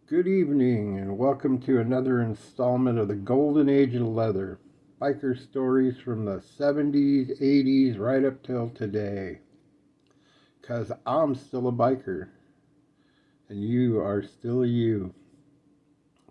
Good evening, and welcome to another installment of the Golden Age of Leather. Biker stories from the 70s, 80s, right up till today. Because I'm still a biker, and you are still you.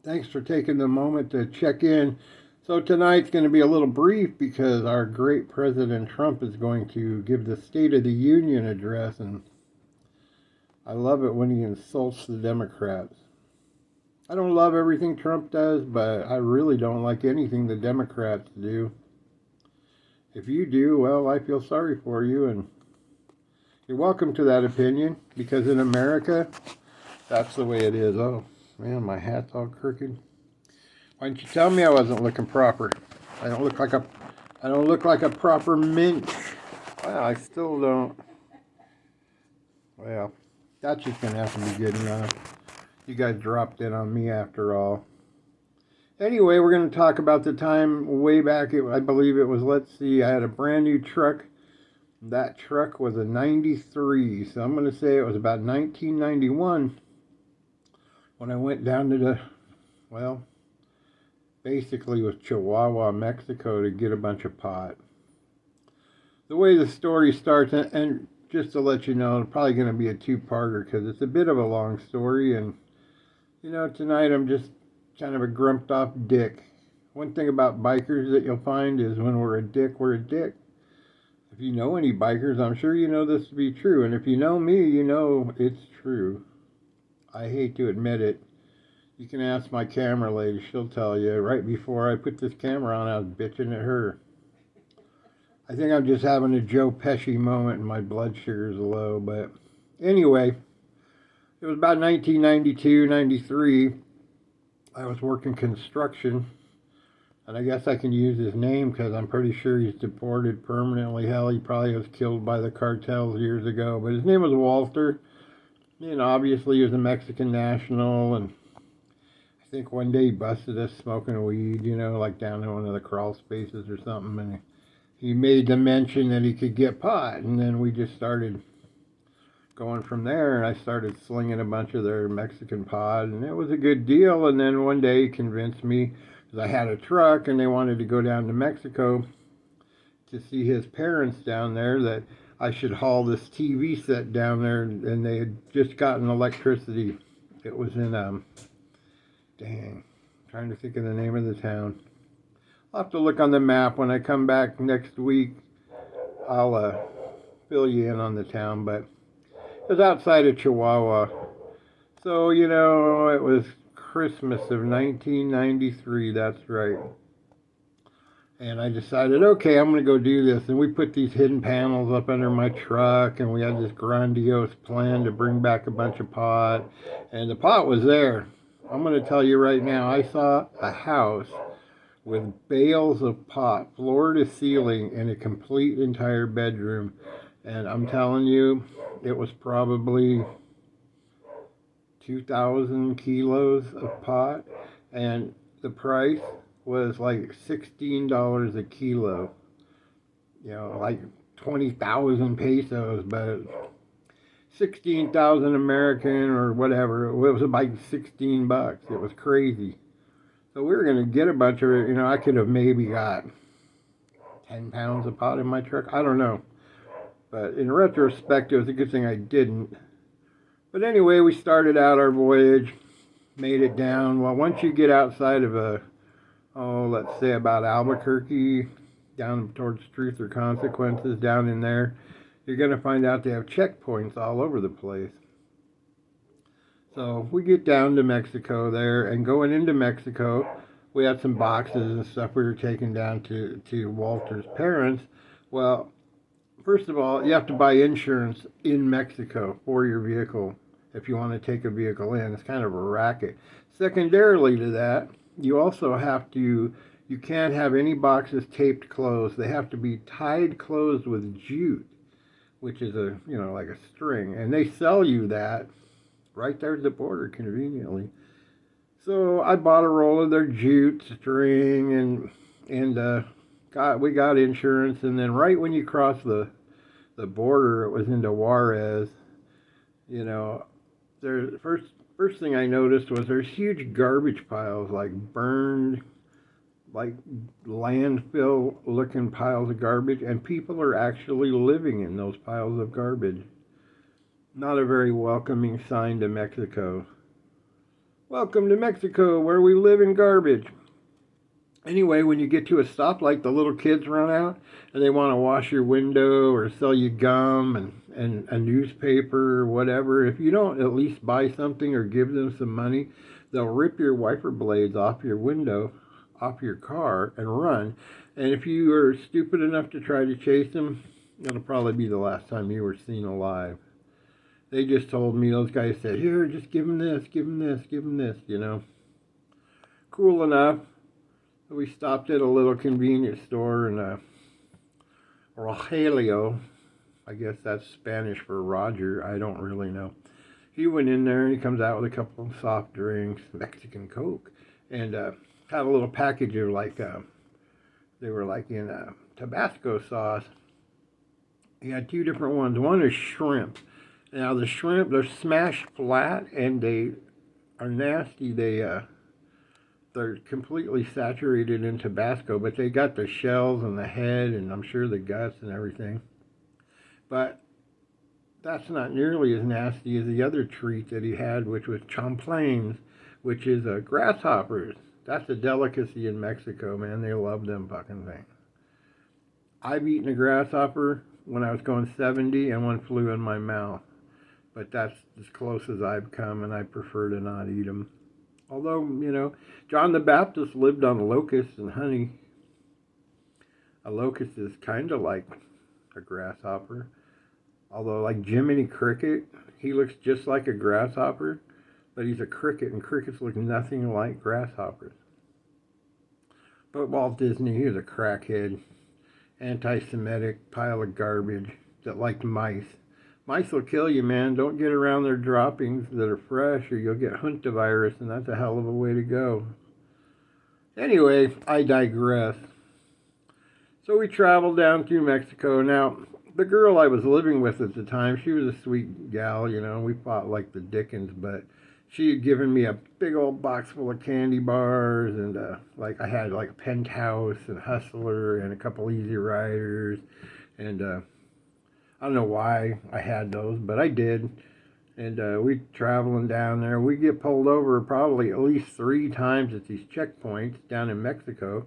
Thanks for taking the moment to check in. So tonight's going to be a little brief because our great President Trump is going to give the State of the Union address, and I love it when he insults the Democrats. I don't love everything Trump does, but I really don't like anything the Democrats do. If you do, well, I feel sorry for you, and you're welcome to that opinion, because in America, that's the way it is. Oh, man, my hat's all crooked. Why didn't you tell me I wasn't looking proper? I don't look like a proper minch. Well, I still don't. Well, that's just going to have to be good enough. You guys dropped in on me after all. Anyway, we're going to talk about the time way back, I believe it was, let's see, I had a brand new truck. That truck was a 93, so I'm going to say it was about 1991 when I went down to basically was Chihuahua, Mexico to get a bunch of pot. The way the story starts, and just to let you know, it's probably going to be a two-parter because it's a bit of a long story, and tonight I'm just kind of a grumped off dick. One thing about bikers that you'll find is when we're a dick, we're a dick. If you know any bikers, I'm sure you know this to be true. And if you know me, you know it's true. I hate to admit it. You can ask my camera lady. She'll tell you. Right before I put this camera on, I was bitching at her. I think I'm just having a Joe Pesci moment and my blood sugar's low. But anyway, it was about 1992, 93. I was working construction, and I guess I can use his name because I'm pretty sure he's deported permanently. Hell, he probably was killed by the cartels years ago, but his name was Walter. Obviously he was a Mexican national, and I think one day he busted us smoking weed, like down in one of the crawl spaces or something, and he made the mention that he could get pot, and then we just started going from there, and I started slinging a bunch of their Mexican pot, and it was a good deal. And then one day he convinced me, because I had a truck and they wanted to go down to Mexico to see his parents down there, that I should haul this TV set down there, and they had just gotten electricity. It was in trying to think of the name of the town. I'll have to look on the map when I come back next week. I'll fill you in on the town, but it was outside of Chihuahua. So, it was Christmas of 1993, that's right. And I decided, okay, I'm going to go do this. And we put these hidden panels up under my truck, and we had this grandiose plan to bring back a bunch of pot. And the pot was there. I'm going to tell you right now, I saw a house with bales of pot, floor to ceiling, in a complete entire bedroom. And I'm telling you, it was probably 2,000 kilos of pot, and the price was like $16 a kilo. Like 20,000 pesos, but 16,000 American or whatever. It was like 16 bucks. It was crazy. So we were going to get a bunch of it. I could have maybe got 10 pounds of pot in my truck. I don't know. But in retrospect, it was a good thing I didn't. But anyway, we started out our voyage, made it down. Well, once you get outside of let's say about Albuquerque, down towards Truth or Consequences, down in there, you're going to find out they have checkpoints all over the place. So we get down to Mexico there, and going into Mexico, we had some boxes and stuff we were taking down to Walter's parents. Well, first of all, you have to buy insurance in Mexico for your vehicle if you want to take a vehicle in. It's kind of a racket. Secondarily to that, you also you can't have any boxes taped closed. They have to be tied closed with jute, which is like a string. And they sell you that right there at the border conveniently. So I bought a roll of their jute string, and we got insurance. And then right when you cross the border, it was into Juarez. First First thing I noticed was there's huge garbage piles, like burned, like landfill looking piles of garbage, and people are actually living in those piles of garbage. Not a very welcoming sign to Mexico. Welcome to Mexico, where we live in garbage. Anyway, when you get to a stoplight, the little kids run out and they want to wash your window or sell you gum and a newspaper or whatever. If you don't at least buy something or give them some money, they'll rip your wiper blades off your window, off your car, and run. And if you are stupid enough to try to chase them, it'll probably be the last time you were seen alive. They just told me, those guys said, here, just give him this, give him this, give him this, you know. Cool enough. We stopped at a little convenience store in Rogelio. I guess that's Spanish for Roger. I don't really know. He went in there and he comes out with a couple of soft drinks, Mexican Coke, and had a little package of they were like in Tabasco sauce. He had two different ones. One is shrimp. Now the shrimp, they're smashed flat and they are nasty. They're completely saturated in Tabasco, but they got the shells and the head and I'm sure the guts and everything. But that's not nearly as nasty as the other treat that he had, which was champlains, which is grasshoppers. That's a delicacy in Mexico, man. They love them fucking things. I've eaten a grasshopper when I was going 70 and one flew in my mouth. But that's as close as I've come, and I prefer to not eat them. Although, you know, John the Baptist lived on locusts and honey. A locust is kind of like a grasshopper. Although, like Jiminy Cricket, he looks just like a grasshopper, but he's a cricket, and crickets look nothing like grasshoppers. But Walt Disney, he was a crackhead, anti-Semitic pile of garbage that liked mice. Mice will kill you, man. Don't get around their droppings that are fresh or you'll get hantavirus, and that's a hell of a way to go. Anyway, I digress. So we traveled down through Mexico. Now, the girl I was living with at the time, she was a sweet gal, you know. We fought like the Dickens, but she had given me a big old box full of candy bars, and like I had like Penthouse and Hustler and a couple Easy Riders, and I don't know why I had those, but I did. And we traveling down there. We get pulled over probably at least 3 times at these checkpoints down in Mexico.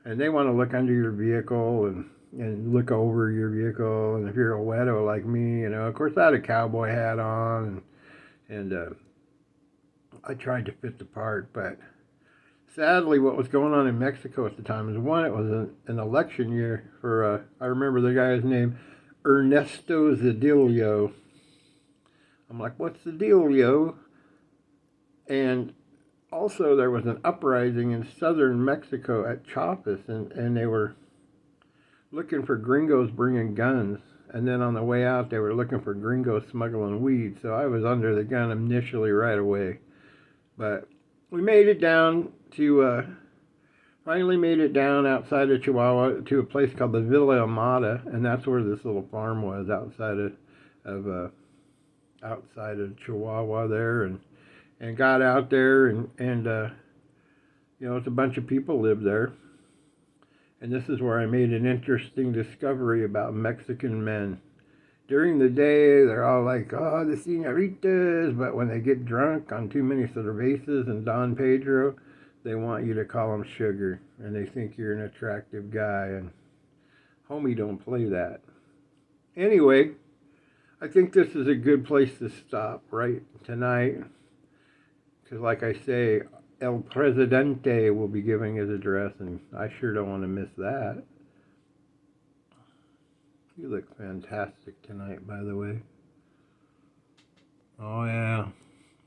And they want to look under your vehicle and look over your vehicle. And if you're a weirdo like me, you know, of course I had a cowboy hat on. And I tried to fit the part. But sadly, what was going on in Mexico at the time is, one, it was an election year for, I remember the guy's name, Ernesto Zedillo. I'm like, what's the dealio? And also there was an uprising in southern Mexico at Chiapas, and they were looking for gringos bringing guns. And then on the way out, they were looking for gringos smuggling weed. So I was under the gun initially right away. But we made it down to... finally made it down outside of Chihuahua to a place called the Villa Amada, and that's where this little farm was outside of Chihuahua there, and got out there, and you know, it's a bunch of people live there. And this is where I made an interesting discovery about Mexican men. During the day, they're all like, oh, the señoritas, but when they get drunk on too many cervezas and Don Pedro, they want you to call them sugar, and they think you're an attractive guy, and homie, don't play that. Anyway, I think this is a good place to stop right tonight, because like I say, El Presidente will be giving his address, and I sure don't want to miss that. You look fantastic tonight, by the way. Oh, yeah.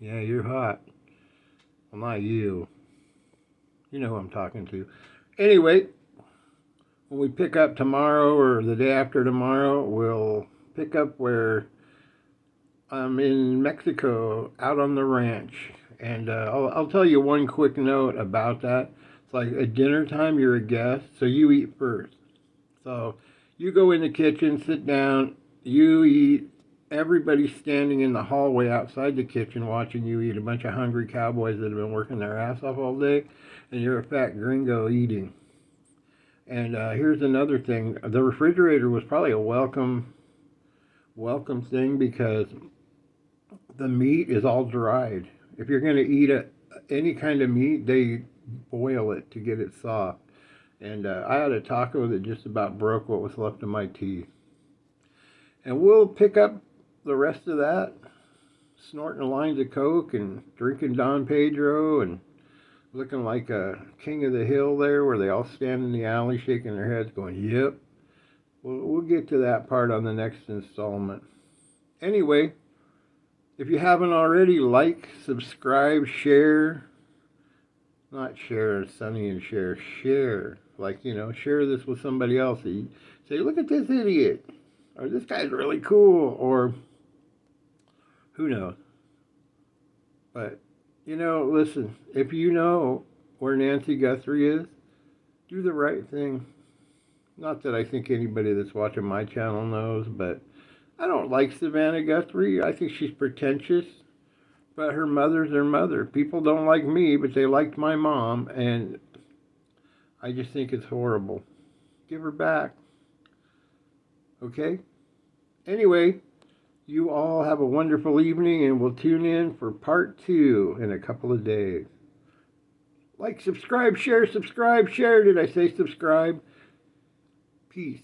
Yeah, you're hot. Well, not you. You know who I'm talking to. Anyway, when we pick up tomorrow or the day after tomorrow, we'll pick up where I'm in Mexico, out on the ranch. And I'll tell you one quick note about that. It's like at dinner time, you're a guest, so you eat first. So you go in the kitchen, sit down, you eat, everybody's standing in the hallway outside the kitchen watching you eat. A bunch of hungry cowboys that have been working their ass off all day, and you're a fat gringo eating. And here's another thing: the refrigerator was probably a welcome thing because the meat is all dried. If you're going to eat any kind of meat, they boil it to get it soft. And I had a taco that just about broke what was left of my teeth. And we'll pick up the rest of that, snorting lines of Coke and drinking Don Pedro and looking like a king of the hill there where they all stand in the alley shaking their heads going, yep. We'll get to that part on the next installment. Anyway, if you haven't already, like, subscribe, share. Not share, Sonny and share. Share. Like, share this with somebody else. You say, look at this idiot. Or this guy's really cool. Or who knows. But, listen, if you know where Nancy Guthrie is, do the right thing. Not that I think anybody that's watching my channel knows, but I don't like Savannah Guthrie. I think she's pretentious, but her mother's her mother. People don't like me, but they liked my mom, and I just think it's horrible. Give her back. Okay? Anyway, you all have a wonderful evening, and we'll tune in for part 2 in a couple of days. Like, subscribe, share. Did I say subscribe? Peace.